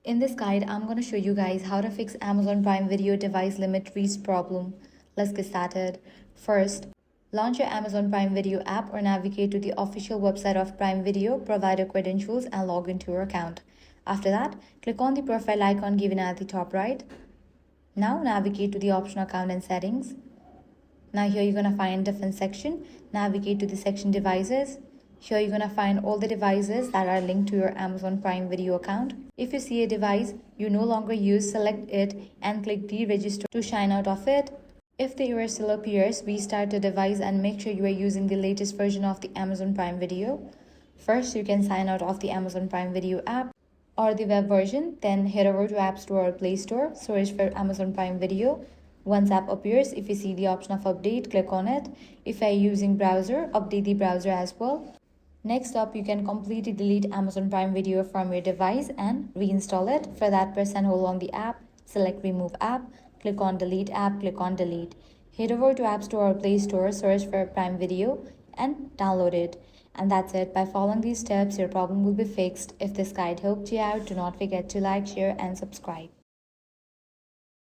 In this guide, I'm going to show you guys how to fix Amazon Prime Video device limit reach problem. Let's get started. First, launch your Amazon Prime Video app or navigate to the official website of Prime Video, provide your credentials and log into your account. After that, click on the profile icon given at the top right. Now navigate to the option account and settings. Now here you're going to find different section. Navigate to the section devices. Here you're going to find all the devices that are linked to your Amazon Prime Video account. If you see a device you no longer use, select it and click Deregister to sign out of it. If the error still appears, restart the device and make sure you are using the latest version of the Amazon Prime Video. First, you can sign out of the Amazon Prime Video app or the web version. Then head over to App Store or Play Store, search for Amazon Prime Video. Once app appears, if you see the option of update, click on it. If you are using browser, update the browser as well. Next up, you can completely delete Amazon Prime Video from your device and reinstall it. For that, press and hold on the app, select Remove App, click on Delete App, click on Delete. Head over to App Store or Play Store, search for Prime Video and download it. And that's it. By following these steps, your problem will be fixed. If this guide helped you out, do not forget to like, share and subscribe.